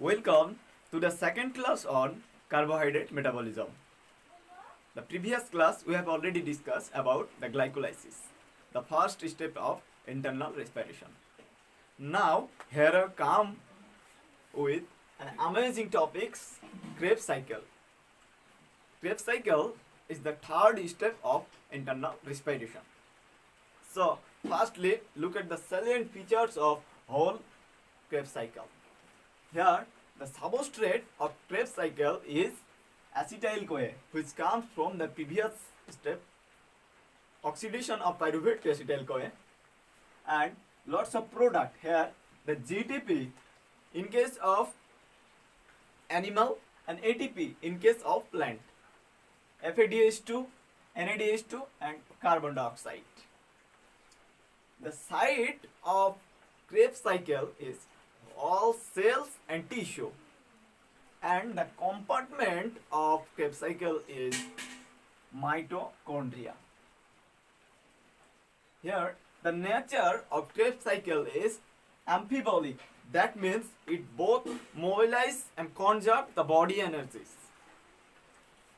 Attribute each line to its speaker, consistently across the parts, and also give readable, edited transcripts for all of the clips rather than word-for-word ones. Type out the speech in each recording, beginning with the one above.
Speaker 1: Welcome to the second class on carbohydrate metabolism. The previous class we have already discussed about the glycolysis, the first step of internal respiration. Now here I come with an amazing topics, Krebs cycle. Krebs cycle is the third step of internal respiration. So firstly look at the salient features of whole Krebs cycle. Here, the substrate of Krebs cycle is acetyl-CoA, which comes from the previous step, oxidation of pyruvate to acetyl-CoA, and lots of product. Here, the GTP in case of animal and ATP in case of plant, FADH2, NADH2, and carbon dioxide. The site of Krebs cycle is all cells and tissue, and the compartment of Krebs cycle is mitochondria. Here the nature of Krebs cycle is amphibolic, that means it both mobilize and conserve the body energies.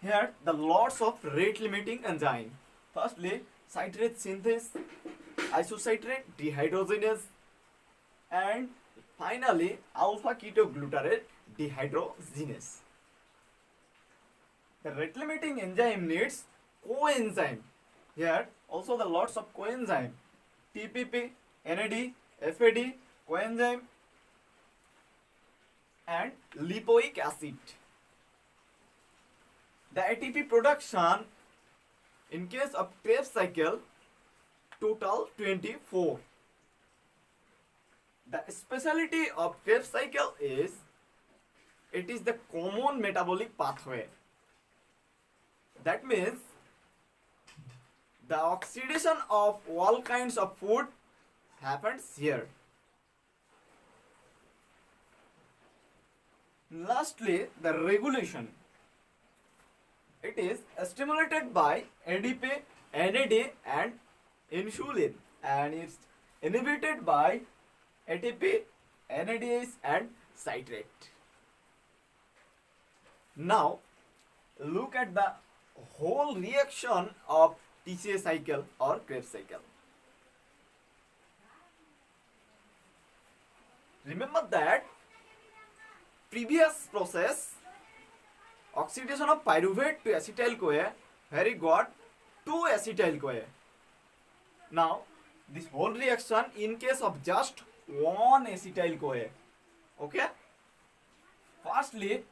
Speaker 1: Here the lots of rate limiting enzyme. Firstly, citrate synthase, isocitrate dehydrogenase, and finally, alpha ketoglutarate dehydrogenase. The rate limiting enzyme needs coenzyme. Here also the lots of coenzyme, TPP, NAD, FAD, coenzyme, and lipoic acid. The ATP production in case of Krebs cycle total 24. The specialty of Krebs cycle is it is the common metabolic pathway. That means the oxidation of all kinds of food happens here. Lastly, the regulation. It is stimulated by ADP, NAD, and insulin, and it's inhibited by ATP, NADH, and citrate. Now, look at the whole reaction of TCA cycle or Krebs cycle. Remember that previous process, oxidation of pyruvate to acetyl-CoA, where it got 2 acetyl-CoA. Now, this whole reaction in case of just 1 acetyl-CoA. Okay? Firstly,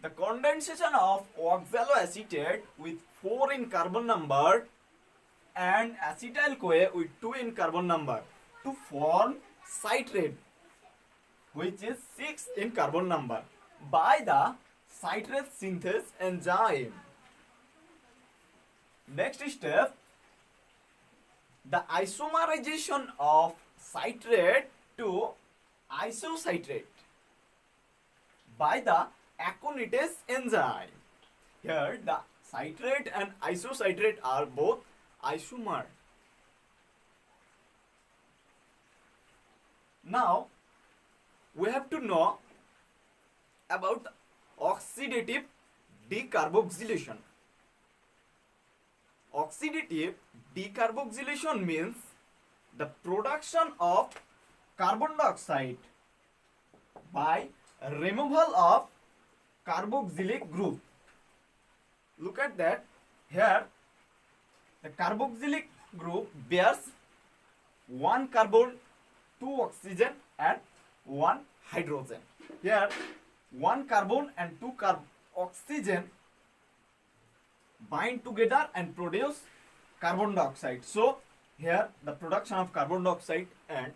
Speaker 1: the condensation of oxaloacetate with 4 in carbon number and acetyl-CoA with 2 in carbon number to form citrate, which is 6 in carbon number, by the citrate synthase enzyme. Next step, the isomerization of citrate to isocitrate by the aconitase enzyme. Here the citrate and isocitrate are both isomer. Now we have to know about the oxidative decarboxylation. Oxidative decarboxylation means the production of carbon dioxide by removal of carboxylic group. Look at that. Here the carboxylic group bears 1 carbon, 2 oxygen, and 1 hydrogen. Here 1 carbon and 2 oxygen bind together and produce carbon dioxide. So here the production of carbon dioxide and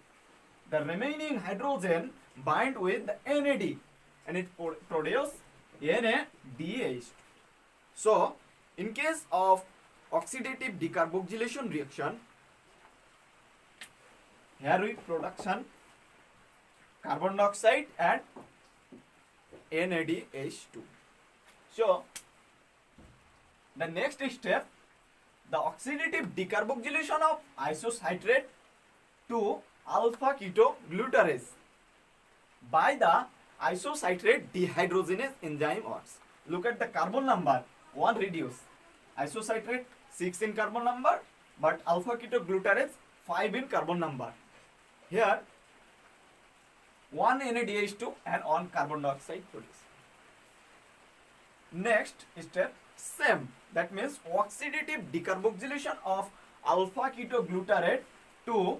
Speaker 1: the remaining hydrogen bind with the NAD and it produce NADH. So in case of oxidative decarboxylation reaction, here we production carbon dioxide and NADH2. So the next step, the oxidative decarboxylation of isocitrate to alpha ketoglutarase by the isocitrate dehydrogenase enzyme works. Look at the carbon number, 1 reduce. Isocitrate 6 in carbon number, but alpha ketoglutarate 5 in carbon number. Here 1 NADH2 and 1 carbon dioxide produced. Next step, same, that means oxidative decarboxylation of alpha ketoglutarate to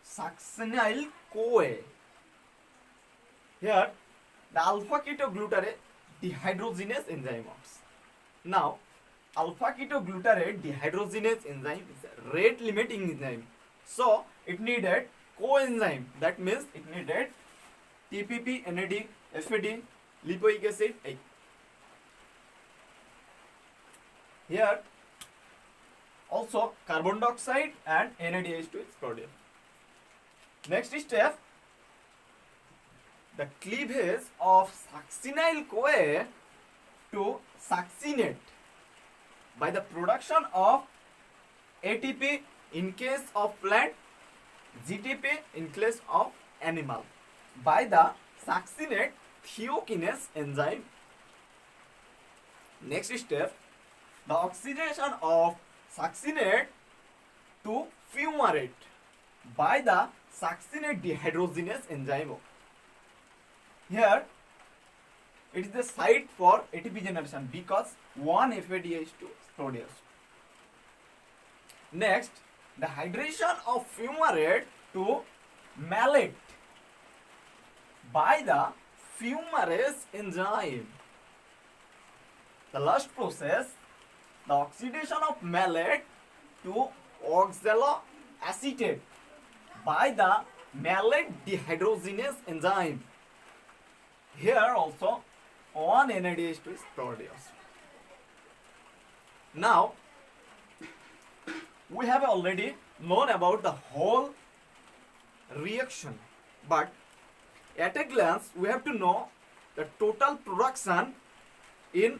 Speaker 1: succinyl CoA. Here the alpha ketoglutarate dehydrogenase enzyme works. Now alpha ketoglutarate dehydrogenase enzyme is a rate limiting enzyme, so it needed coenzyme, that means it needed TPP, NAD, FAD, lipoic acid. Here also carbon dioxide and NADH2 is produced. Next step, the cleavage of succinyl CoA to succinate by the production of ATP in case of plant, GTP in case of animal by the succinate thiokinase enzyme. Next step, the oxidation of succinate to fumarate by the succinate dehydrogenase enzyme. Here it is the site for ATP generation because 1 FADH2 is produced. Next, the hydration of fumarate to malate by the fumarase enzyme. The last process, the oxidation of malate to oxaloacetate by the malate dehydrogenase enzyme. Here also 1 NADH2 is produced. Now we have already known about the whole reaction, but at a glance we have to know the total production in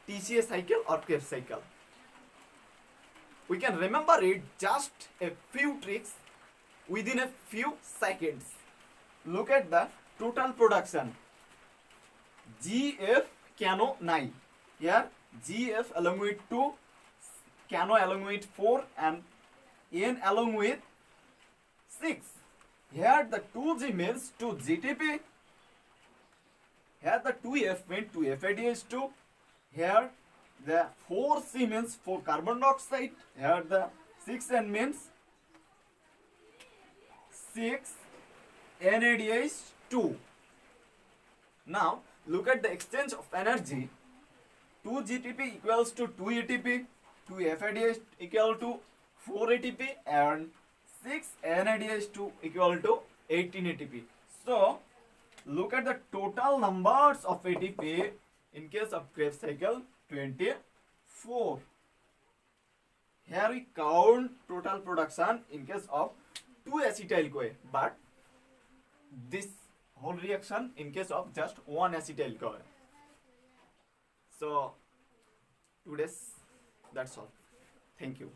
Speaker 1: TCA cycle or Krebs cycle. We can remember it just a few tricks within a few seconds. Look at the total production. GF cano 9. Here GF along with 2, cano along with 4 and N along with 6. Here the 2G means 2 GTP. Here the 2F means 2 FADH2. Here the 4C means 4 carbon dioxide. Here the 6N means 6 NADH2. Now look at the exchange of energy. 2 GTP equals to 2 ATP, 2 FADH equal to 4 ATP and 6 NADH2 equal to 18 ATP. So look at the total numbers of ATP in case of Krebs cycle, 24. Here we count total production in case of 2 acetyl CoA, but this whole reaction in case of just 1 acetyl CoA. So today's that's all. Thank you.